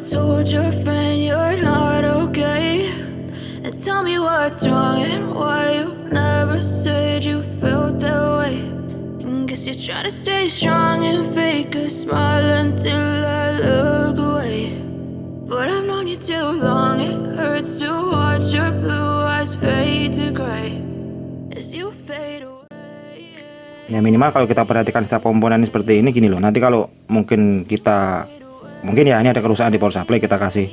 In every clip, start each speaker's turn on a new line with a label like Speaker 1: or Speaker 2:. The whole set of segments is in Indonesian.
Speaker 1: told your friend you're not okay? And tell me what's wrong and why you never said you felt that way. And guess you're trying to stay strong and fake a smile until I look away. But I've known you too long, it hurts to watch your blue eyes fade to gray as you fade away.
Speaker 2: Ya minimal kalau kita perhatikan setiap komponen seperti ini gini loh. Nanti kalau mungkin ya ini ada kerusakan di power supply, kita kasih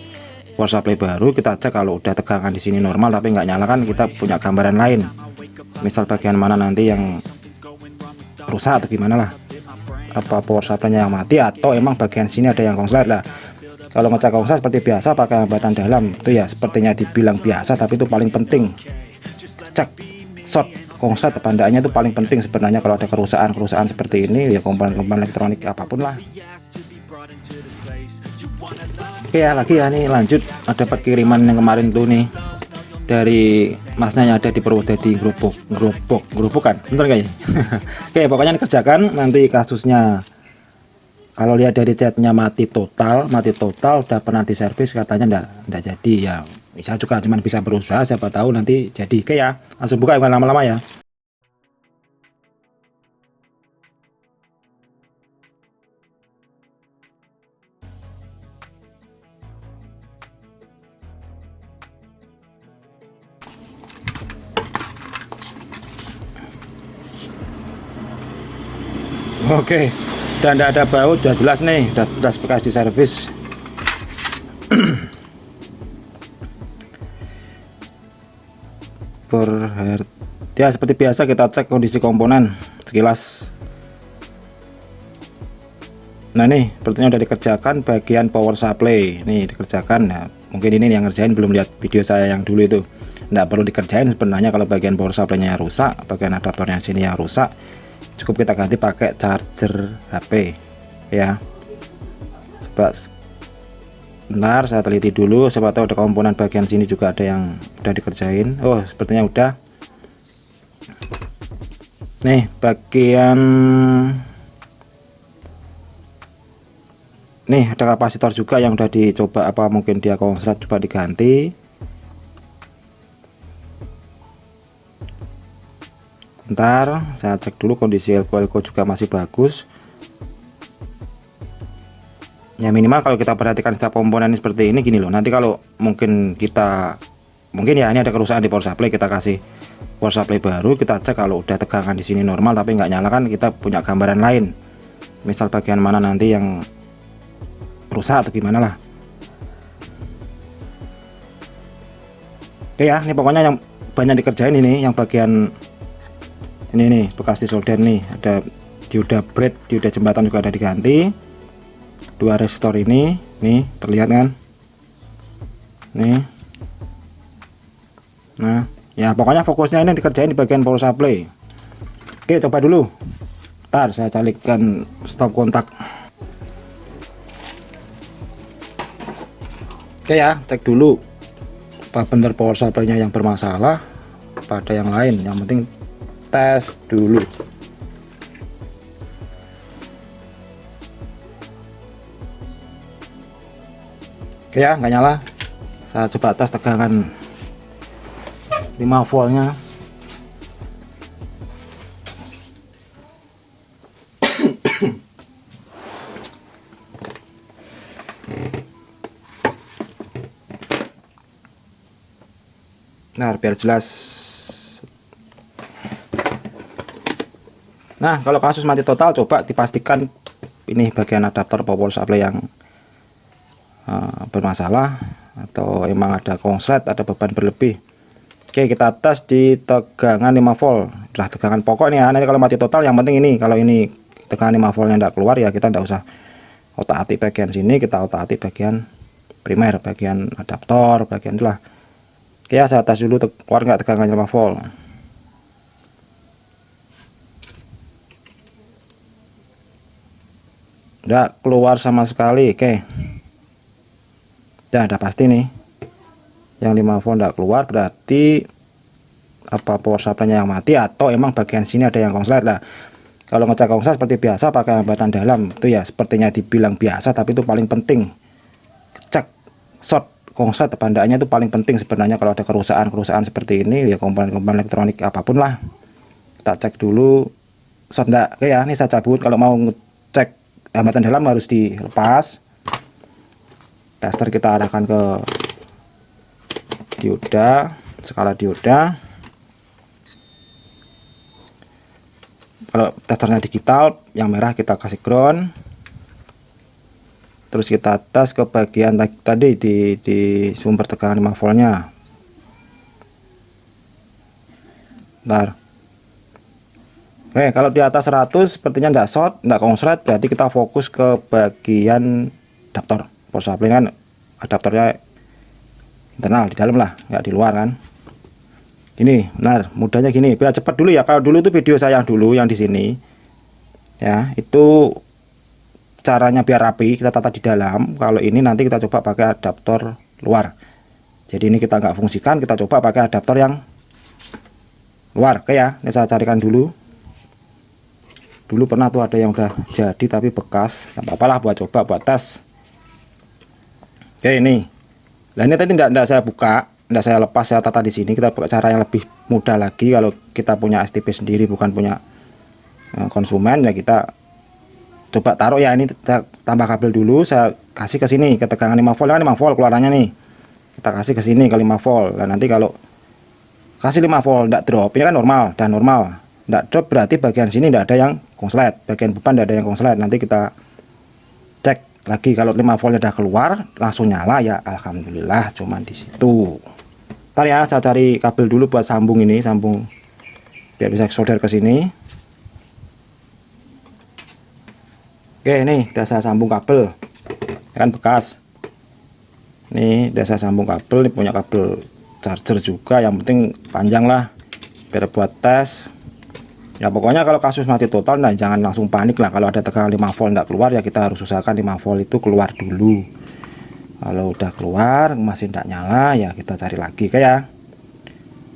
Speaker 2: power supply baru, kita cek kalau udah tegangan di sini normal tapi nggak nyala, kan kita punya gambaran lain. Misal bagian mana nanti yang rusak atau gimana lah, apa power supply-nya yang mati atau emang bagian sini ada yang konslet lah. Kalau ngecek konslet seperti biasa pakai hambatan dalam itu ya sepertinya dibilang biasa, tapi itu paling penting. Cek short konslet pendaannya itu paling penting sebenarnya kalau ada kerusakan seperti ini ya, komponen-komponen elektronik apapun lah. Oke ya, lagi ya nih lanjut, dapat kiriman yang kemarin tuh nih dari masnya yang ada di Purwodadi gerobok kan, bener gak ya? Oke, pokoknya dikerjakan. Nanti kasusnya kalau lihat dari chatnya mati total, udah pernah diservis katanya ndak jadi ya. Bisa juga cuman bisa berusaha, siapa tahu nanti jadi. Oke ya, langsung buka bukan lama-lama ya. Oke, dan tidak ada bau, udah jelas nih, udah bekas di servis. Ya seperti biasa kita cek kondisi komponen sekilas. Nah nih, sepertinya udah dikerjakan bagian power supply. Nih dikerjakan. Nah, mungkin ini yang ngerjain belum lihat video saya yang dulu itu. Nggak perlu dikerjain sebenarnya kalau bagian power supply-nya rusak, bagian adaptornya sini yang rusak. Cukup kita ganti pakai charger HP ya. Coba bentar saya teliti dulu, siapa tahu ada komponen bagian sini juga ada yang udah dikerjain. Oh sepertinya udah. Nih bagian nih ada kapasitor juga yang udah dicoba, apa mungkin dia konslet, coba diganti. Bentar saya cek dulu kondisi elko juga masih bagus ya. Minimal kalau kita perhatikan setiap komponen seperti ini gini loh. Nanti kalau mungkin ya ini ada kerusakan di power supply, kita kasih power supply baru, kita cek kalau udah tegangan di sini normal tapi nggak nyala, kan kita punya gambaran lain. Misal bagian mana nanti yang rusak atau gimana lah. Oke ya, ini pokoknya yang banyak dikerjain ini, yang bagian ini nih bekas disolder nih, ada dioda bread, dioda jembatan juga ada diganti. Dua resistor ini nih terlihat kan nih. Nah ya pokoknya fokusnya ini dikerjain di bagian power supply. Oke, coba dulu, ntar saya carikan stop kontak. Oke ya, cek dulu apa bener power supply nya yang bermasalah, pada yang lain. Yang penting tes dulu. Oke ya, nggak nyala. Saya coba tes tegangan 5 voltnya. Nah biar jelas. Nah kalau kasus mati total, coba dipastikan ini bagian adaptor power supply yang bermasalah atau emang ada konslet, ada beban berlebih. Oke, kita tes di tegangan 5 volt. Udah tegangan pokok ini ya. Nanti kalau mati total yang penting ini, kalau ini tegangan 5 voltnya tidak keluar ya kita tidak usah otak-atik bagian sini, kita otak-atik bagian primer, bagian adaptor, bagian itulah. Oke ya, saya tes dulu keluar nggak tegangannya 5 volt. Nggak keluar sama sekali. Oke, udah pasti nih yang 5 volt nggak keluar, berarti apa power supply-nya yang mati atau emang bagian sini ada yang konslet lah. Kalau ngecek konslet seperti biasa pakai hambatan dalam itu ya sepertinya dibilang biasa, tapi itu paling penting. Cek short konslet pandaannya itu paling penting sebenarnya kalau ada kerusakan seperti ini ya, komponen-komponen elektronik apapun lah. Kita cek dulu short enggak. Oke ya, ini saya cabut. Kalau mau ngecek hambatan dalam harus dilepas. Tester kita arahkan ke dioda, skala dioda. Kalau testernya digital, yang merah kita kasih ground. Terus kita tes ke bagian tadi di sumber tegangan 5 voltnya. Bentar. Oke, kalau di atas 100 sepertinya enggak short, enggak konslet, berarti kita fokus ke bagian adaptor. Power supply kan adaptornya internal di dalam lah, nggak di luar kan. Gini, benar, mudahnya gini, biar cepat dulu ya. Kalau dulu itu video saya yang dulu yang di sini, ya itu caranya biar rapi, kita tata di dalam. Kalau ini nanti kita coba pakai adaptor luar. Jadi ini kita nggak fungsikan, kita coba pakai adaptor yang luar. Oke ya, ini saya carikan dulu. Dulu pernah tuh ada yang udah jadi tapi bekas, nggak apa-apa lah buat coba, buat tes. Oke ini. Nah ini tadi tidak saya buka, tidak saya lepas, saya tata di sini. Kita pakai cara yang lebih mudah lagi. Kalau kita punya STP sendiri, bukan punya konsumen, ya kita coba taruh ya. Ini saya tambah kabel dulu, saya kasih ke sini ke tegangan 5 volt, kan 5 volt keluarannya nih. Kita kasih ke sini ke 5 volt. Nah nanti kalau kasih 5 volt tidak drop, ini kan normal dan normal. Tidak drop berarti bagian sini tidak ada yang konslet, bagian beban tidak ada yang konslet. Nanti kita cek lagi, kalau 5 volt udah keluar langsung nyala ya, alhamdulillah. Cuman di situ. Ntar ya, saya cari kabel dulu buat sambung ini, sambung biar bisa solder ke sini. Oke, ini udah saya sambung kabel, kan bekas. Nih udah saya sambung kabel, ini punya kabel charger juga, yang penting panjang lah biar buat tes. Ya pokoknya kalau kasus mati total, nah jangan langsung panik lah. Kalau ada tegangan 5 volt tidak keluar, ya kita harus usahakan 5 volt itu keluar dulu. Kalau udah keluar masih tidak nyala, ya kita cari lagi kayak.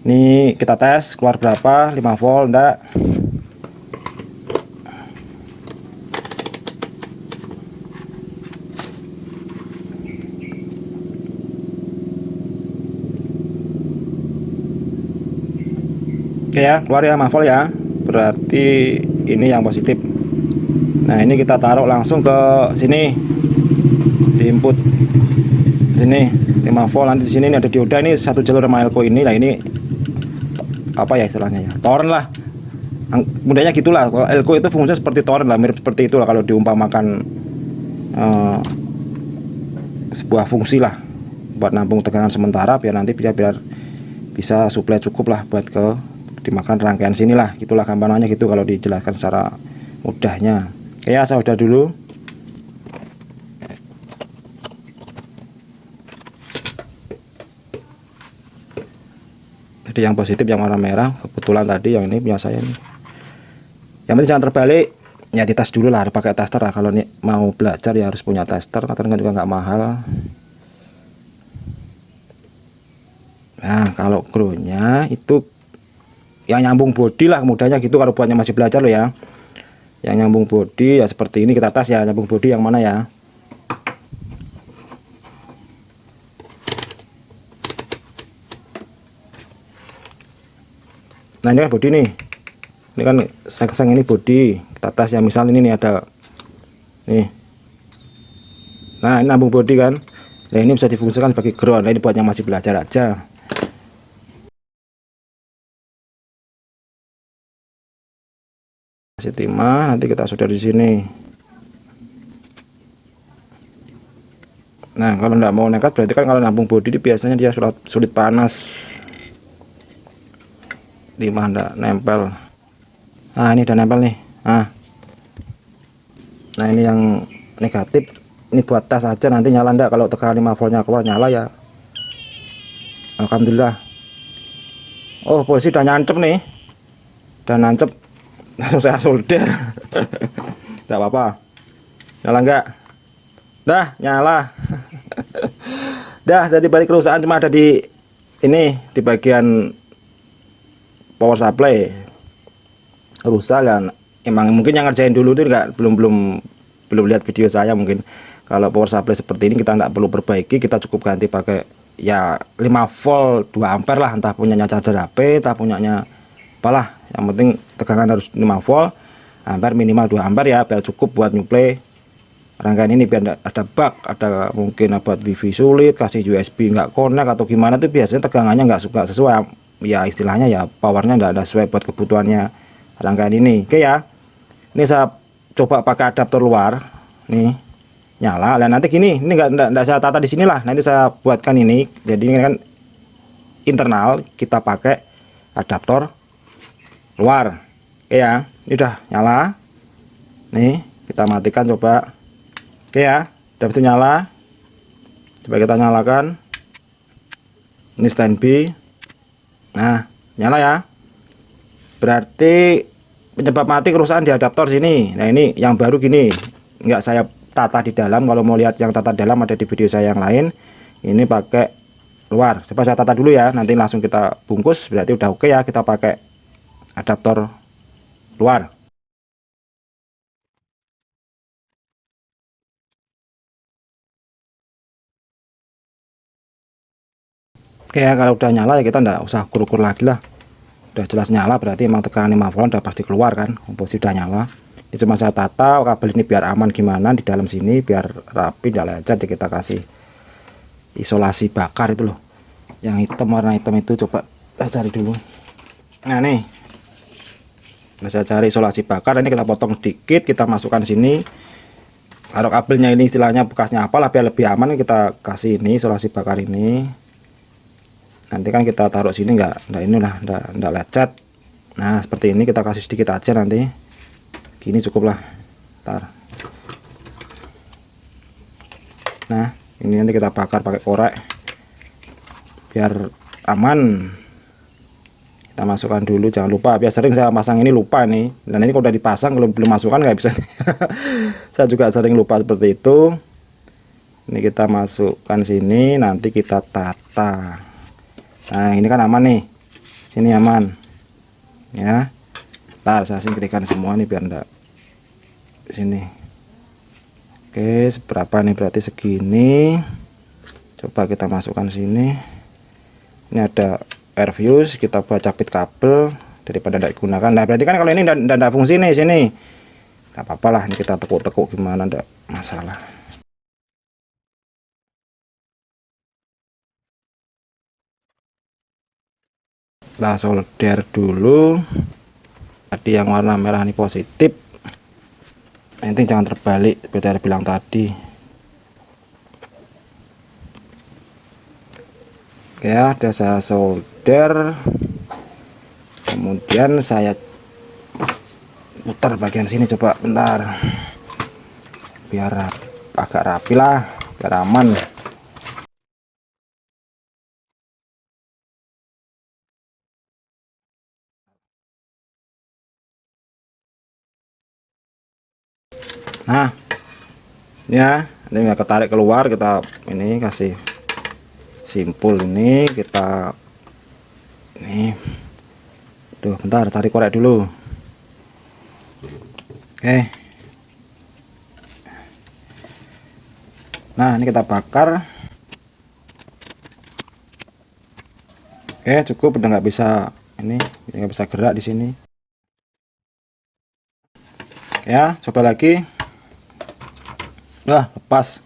Speaker 2: Ini kita tes keluar berapa, 5 volt enggak. Oke ya, keluar ya 5 volt ya. Berarti ini yang positif. Nah ini kita taruh langsung ke sini, di input sini 5 volt. Nanti di sini ini ada dioda, ini satu jalur sama elko ini lah. Ini apa ya istilahnya ya, torrent lah, mudahnya gitulah. Kalau elko itu fungsinya seperti torrent lah, mirip seperti itulah kalau diumpamakan sebuah fungsi lah buat nampung tegangan sementara, biar nanti biar bisa suplai cukup lah buat ke dimakan rangkaian sinilah, gitulah gampangannya gitu kalau dijelaskan secara mudahnya. Oke ya, saya udah dulu. Jadi yang positif yang warna merah, kebetulan tadi yang ini punya saya nih. Yang penting jangan terbalik, ya dites dulu lah, harus pakai tester lah. Kalau nih mau belajar ya harus punya tester, katanya juga nggak mahal. Nah kalau groundnya itu yang nyambung body lah, mudahnya gitu kalau buatnya masih belajar lo ya. Yang nyambung body ya seperti ini, kita tes ya nyambung body yang mana ya. Nah ini kan body nih, ini kan seng-seng ini body, kita tes ya. Misal ini nih ada nih, nah ini nyambung body kan. Nah ini bisa difungsikan sebagai ground. Nah ini buat yang masih belajar aja. Timah nanti kita sudah di sini. Nah kalau nggak mau nekat, berarti kan kalau nampung bodi biasanya dia sulit panas. Timah nggak nempel. Nah ini udah nempel nih. Nah ini yang negatif, ini buat tes aja, nanti nyala ndak. Kalau tegangan 5 voltnya keluar nyala ya, alhamdulillah. Oh posisi udah nyantep nih, udah nancep. Langsung saya solder. Tidak apa-apa. Nyala enggak? Dah nyala. Dah, dari balik kerusakan cuma ada di ini, di bagian power supply rusak kan. Emang mungkin yang ngerjain dulu itu belum lihat video saya mungkin. Kalau power supply seperti ini kita nggak perlu perbaiki, kita cukup ganti pakai ya 5 volt 2 ampere lah, entah punyanya charger HP, entah punyanya apalah, yang penting tegangan harus 5 volt ampere, minimal 2 ampere ya, biar cukup buat nyuplai rangkaian ini, biar enggak ada bug, ada mungkin buat wifi sulit, kasih USB nggak connect atau gimana tuh biasanya tegangannya nggak suka sesuai ya, istilahnya ya powernya nggak ada sesuai buat kebutuhannya rangkaian ini. Oke ya, ini saya coba pakai adaptor luar nih, nyala. Dan nanti gini, ini nggak saya tata di sinilah, nanti saya buatkan ini. Jadi ini kan internal, kita pakai adaptor luar. Oke ya, ini udah nyala nih, kita matikan coba. Oke ya, udah itu nyala, coba kita nyalakan. Ini standby. Nah, nyala ya, berarti penyebab mati kerusakan di adaptor sini. Nah, ini yang baru gini, nggak saya tata di dalam. Kalau mau lihat yang tata dalam ada di video saya yang lain. Ini pakai luar, coba saya tata dulu ya, nanti langsung kita bungkus. Berarti udah oke ya, kita pakai adaptor luar. Oke ya, kalau udah nyala ya kita nggak usah ukur-ukur lagi lah, udah jelas nyala, berarti emang tegangan 5 volt udah pasti keluar kan, komposisi udah nyala. Ini cuma saya tata kabel ini biar aman gimana di dalam sini, biar rapi, nggak lecet. Ya kita kasih isolasi bakar itu loh, yang hitam, warna hitam itu, coba saya cari dulu. Nah nih, nah, saya cari isolasi bakar. Ini kita potong dikit, kita masukkan sini. Kalau kabelnya ini istilahnya bekasnya apalah, biar lebih aman kita kasih ini isolasi bakar ini. Nanti kan kita taruh sini nggak inilah, nggak lecet. Nah seperti ini, kita kasih sedikit aja, nanti gini cukup lah. Ntar, nah ini nanti kita bakar pakai korek biar aman. Kita masukkan dulu, jangan lupa, biar sering saya pasang ini lupa nih. Dan ini kalau udah dipasang kalau belum masukkan nggak bisa. Saya juga sering lupa seperti itu. Ini kita masukkan sini, nanti kita tata. Nah ini kan aman nih, sini aman ya. Ntar saya singkirkan semua nih biar enggak sini. Oke, seberapa nih, berarti segini. Coba kita masukkan sini. Ini ada air fuse, kita buat capit kabel daripada tidak digunakan. Nah berarti kan kalau ini tidak fungsi nih sini, nggak apa-apa lah, ini kita tekuk-tekuk gimana, enggak masalah. Nah solder dulu, tadi yang warna merah ini positif, nanti jangan terbalik seperti saya bilang tadi. Oke ya, udah saya solder, kemudian saya putar bagian sini, coba bentar, biar agak rapi lah, biar aman. Nah ya, ini nggak ketarik keluar, kita ini kasih simpul ini, kita ini tuh, bentar cari korek dulu. Oke, nah ini kita bakar. Oke cukup, udah nggak bisa ini, nggak bisa gerak di sini ya. Coba lagi. Wah lepas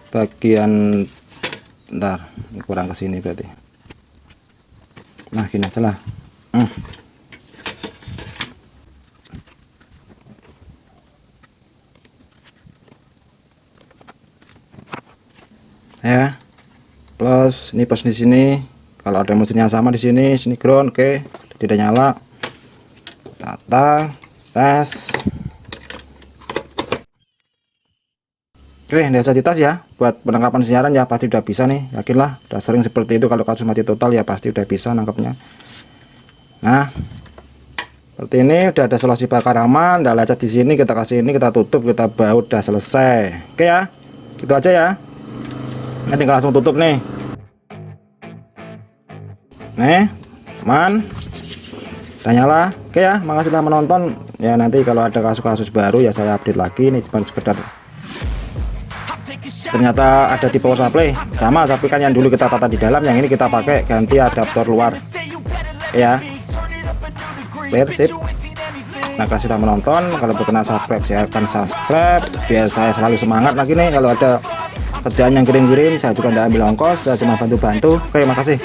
Speaker 2: bagian, bentar, kurang ke sini berarti. Nah gini aja lah. Ya, plus ini, plus di sini. Kalau ada mesinnya sama di sini, sini ground. Oke, tidak nyala. Tata, tes. Oke, udah bisa ditas ya, buat penangkapan siaran ya pasti udah bisa nih, yakinlah, udah sering seperti itu. Kalau kasus mati total ya pasti udah bisa nangkapnya. Nah seperti ini, udah ada isolasi bakar aman, udah lecet di sini, kita kasih ini, kita tutup, kita baut, udah selesai. Oke ya, gitu aja ya. Nah tinggal langsung tutup nih. Nih aman, udah nyala. Oke ya, makasih telah menonton ya. Nanti kalau ada kasus-kasus baru ya saya update lagi. Ini cuma sekedar ternyata ada di power supply sama, tapi kan yang dulu kita tata di dalam, yang ini kita pakai ganti adaptor luar ya. Clear, sip. Nah, kasih sudah menonton. Kalau berkenan subscribe, silakan subscribe biar saya selalu semangat lagi nih. Kalau ada kerjaan yang kirim-kirim, saya juga tidak ambil ongkos, saya cuma bantu-bantu. Oke, makasih.